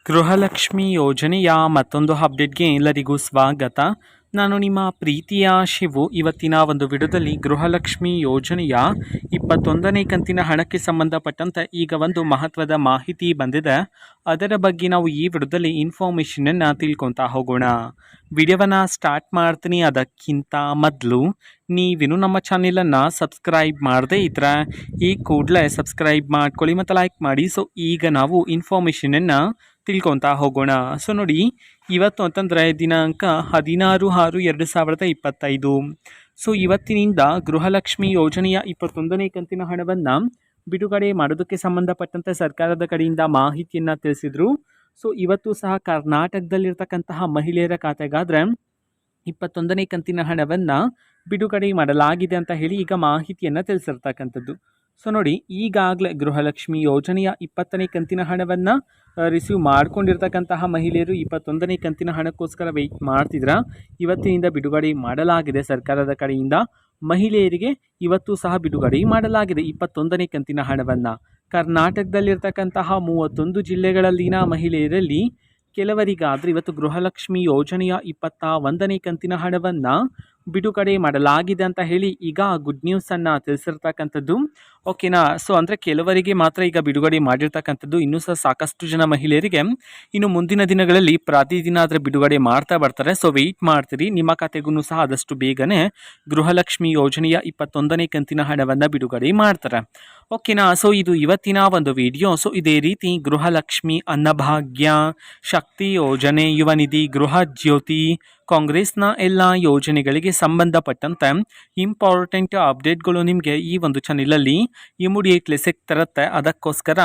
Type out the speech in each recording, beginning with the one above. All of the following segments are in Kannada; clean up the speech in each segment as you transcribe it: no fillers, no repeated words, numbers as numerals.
ಗೃಹಲಕ್ಷ್ಮಿ ಯೋಜನೆಯ ಮತ್ತೊಂದು ಅಪ್ಡೇಟ್ಗೆ ಎಲ್ಲರಿಗೂ ಸ್ವಾಗತ. ನಾನು ನಿಮ್ಮ ಪ್ರೀತಿಯ ಶಿವು. ಇವತ್ತಿನ ಒಂದು ವಿಡಿಯೋದಲ್ಲಿ ಗೃಹಲಕ್ಷ್ಮಿ ಯೋಜನೆಯ 21ನೇ ಕಂತಿನ ಹಣಕ್ಕೆ ಸಂಬಂಧಪಟ್ಟಂತೆ ಈಗ ಒಂದು ಮಹತ್ವದ ಮಾಹಿತಿ ಬಂದಿದೆ. ಅದರ ಬಗ್ಗೆ ನಾವು ಈ ವಿಡಿಯೋದಲ್ಲಿ ಇನ್ಫಾರ್ಮೇಷನನ್ನು ತಿಳ್ಕೊತಾ ಹೋಗೋಣ. ವಿಡಿಯೋವನ್ನು ಸ್ಟಾರ್ಟ್ ಮಾಡ್ತೀನಿ. ಅದಕ್ಕಿಂತ ಮೊದಲು ನೀವಿನ್ನು ನಮ್ಮ ಚಾನೆಲನ್ನು ಸಬ್ಸ್ಕ್ರೈಬ್ ಮಾಡದೇ ಇದ್ದರೆ ಈ ಕೂಡಲೇ ಸಬ್ಸ್ಕ್ರೈಬ್ ಮಾಡ್ಕೊಳ್ಳಿ ಮತ್ತು ಲೈಕ್ ಮಾಡಿ. ಸೊ ಈಗ ನಾವು ಇನ್ಫಾರ್ಮೇಷನನ್ನು ತಿಳ್ಕೊತಾ ಹೋಗೋಣ. ಸೊ ನೋಡಿ, ಇವತ್ತು ಅಂತಂದರೆ ದಿನಾಂಕ 16/6/2025. ಸೊ ಇವತ್ತಿನಿಂದ ಗೃಹಲಕ್ಷ್ಮಿ ಯೋಜನೆಯ 21ನೇ ಕಂತಿನ ಹಣವನ್ನು ಬಿಡುಗಡೆ ಮಾಡೋದಕ್ಕೆ ಸಂಬಂಧಪಟ್ಟಂತೆ ಸರ್ಕಾರದ ಕಡೆಯಿಂದ ಮಾಹಿತಿಯನ್ನು ತಿಳಿಸಿದರು. ಸೊ ಇವತ್ತು ಸಹ ಕರ್ನಾಟಕದಲ್ಲಿರ್ತಕ್ಕಂತಹ ಮಹಿಳೆಯರ ಖಾತೆಗಾದರೆ 21ನೇ ಕಂತಿನ ಹಣವನ್ನು ಬಿಡುಗಡೆ ಮಾಡಲಾಗಿದೆ ಅಂತ ಹೇಳಿ ಈಗ ಮಾಹಿತಿಯನ್ನು ತಿಳಿಸಿರ್ತಕ್ಕಂಥದ್ದು. ಸೊ ನೋಡಿ, ಈಗಾಗಲೇ ಗೃಹಲಕ್ಷ್ಮಿ ಯೋಜನೆಯ 20ನೇ ಕಂತಿನ ಹಣವನ್ನು ರಿಸೀವ್ ಮಾಡ್ಕೊಂಡಿರ್ತಕ್ಕಂತಹ ಮಹಿಳೆಯರು 21ನೇ ಕಂತಿನ ಹಣಕ್ಕೋಸ್ಕರ ವೆಯ್ಟ್ ಮಾಡ್ತಿದ್ರ. ಇವತ್ತಿನಿಂದ ಬಿಡುಗಡೆ ಮಾಡಲಾಗಿದೆ ಸರ್ಕಾರದ ಕಡೆಯಿಂದ. ಮಹಿಳೆಯರಿಗೆ ಇವತ್ತು ಸಹ ಬಿಡುಗಡೆ ಮಾಡಲಾಗಿದೆ 21ನೇ ಕಂತಿನ ಹಣವನ್ನು. ಕರ್ನಾಟಕದಲ್ಲಿರ್ತಕ್ಕಂತಹ 31 ಜಿಲ್ಲೆಗಳಲ್ಲಿನ ಮಹಿಳೆಯರಲ್ಲಿ ಕೆಲವರಿಗಾದರೆ ಇವತ್ತು ಗೃಹಲಕ್ಷ್ಮಿ ಯೋಜನೆಯ 21ನೇ ಕಂತಿನ ಹಣವನ್ನು ಬಿಡುಗಡೆ ಮಾಡಲಾಗಿದೆ ಅಂತ ಹೇಳಿ ಈಗ ಗುಡ್ ನ್ಯೂಸನ್ನು ತಿಳಿಸಿರ್ತಕ್ಕಂಥದ್ದು. ಓಕೆನಾ. ಸೊ ಅಂದರೆ ಕೆಲವರಿಗೆ ಮಾತ್ರ ಈಗ ಬಿಡುಗಡೆ ಮಾಡಿರ್ತಕ್ಕಂಥದ್ದು. ಇನ್ನೂ ಸಹ ಸಾಕಷ್ಟು ಜನ ಮಹಿಳೆಯರಿಗೆ ಇನ್ನು ಮುಂದಿನ ದಿನಗಳಲ್ಲಿ ಪ್ರತಿದಿನ ಆದರೆ ಬಿಡುಗಡೆ ಮಾಡ್ತಾ ಬರ್ತಾರೆ. ಸೊ ವೆಯ್ಟ್ ಮಾಡ್ತೀರಿ. ನಿಮ್ಮ ಖಾತೆಗೂ ಸಹ ಆದಷ್ಟು ಬೇಗನೆ ಗೃಹಲಕ್ಷ್ಮಿ ಯೋಜನೆಯ 21ನೇ ಕಂತಿನ ಹಣವನ್ನು ಬಿಡುಗಡೆ ಮಾಡ್ತಾರೆ. ಓಕೆನಾ. ಸೊ ಇದು ಇವತ್ತಿನ ಒಂದು ವಿಡಿಯೋ. ಸೊ ಇದೇ ರೀತಿ ಗೃಹಲಕ್ಷ್ಮಿ, ಅನ್ನಭಾಗ್ಯ, ಶಕ್ತಿ ಯೋಜನೆ, ಯುವ ನಿಧಿ, ಗೃಹ ಜ್ಯೋತಿ, ಕಾಂಗ್ರೆಸ್ನ ಎಲ್ಲ ಯೋಜನೆಗಳಿಗೆ ಸಂಬಂಧಪಟ್ಟಂತೆ ಇಂಪಾರ್ಟೆಂಟ್ ಅಪ್ಡೇಟ್ಗಳು ನಿಮಗೆ ಈ ಒಂದು ಚಾನೆಲಲ್ಲಿ ಇಮಿಡಿಯೇಟ್ಲಿ ಸಿಗ್ತಿರುತ್ತೆ. ಅದಕ್ಕೋಸ್ಕರ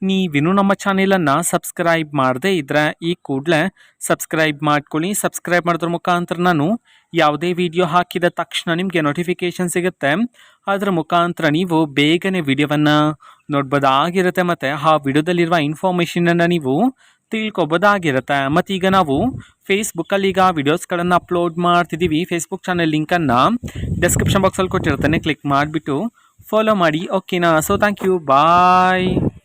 ನೀವಿನ್ನು ನಮ್ಮ ಚಾನೆಲನ್ನು ಸಬ್ಸ್ಕ್ರೈಬ್ ಮಾಡದೇ ಇದ್ದರೆ ಈ ಕೂಡಲೇ ಸಬ್ಸ್ಕ್ರೈಬ್ ಮಾಡ್ಕೊಳ್ಳಿ. ಸಬ್ಸ್ಕ್ರೈಬ್ ಮಾಡೋದ್ರ ಮುಖಾಂತರ ನಾನು ಯಾವುದೇ ವಿಡಿಯೋ ಹಾಕಿದ ತಕ್ಷಣ ನಿಮಗೆ ನೋಟಿಫಿಕೇಷನ್ ಸಿಗುತ್ತೆ. ಅದರ ಮುಖಾಂತರ ನೀವು ಬೇಗನೆ ವಿಡಿಯೋವನ್ನು ನೋಡ್ಬೋದಾಗಿರುತ್ತೆ ಮತ್ತು ಆ ವಿಡಿಯೋದಲ್ಲಿರುವ ಇನ್ಫಾರ್ಮೇಷನನ್ನು ನೀವು ತಿಳ್ಕೊಬೋದಾಗಿರುತ್ತೆ. ಮತ್ತು ಈಗ ನಾವು ಫೇಸ್ಬುಕ್ಕಲ್ಲಿ ಈಗ ವಿಡಿಯೋಸ್ಗಳನ್ನು ಅಪ್ಲೋಡ್ ಮಾಡ್ತಿದ್ದೀವಿ. ಫೇಸ್ಬುಕ್ ಚಾನೆಲ್ ಲಿಂಕನ್ನು ಡಿಸ್ಕ್ರಿಪ್ಷನ್ ಬಾಕ್ಸಲ್ಲಿ ಕೊಟ್ಟಿರ್ತೇನೆ. ಕ್ಲಿಕ್ ಮಾಡಿಬಿಟ್ಟು ಫಾಲೋ ಮಾಡಿ. ಓಕೆನಾ. So thank you. ಬಾಯ್.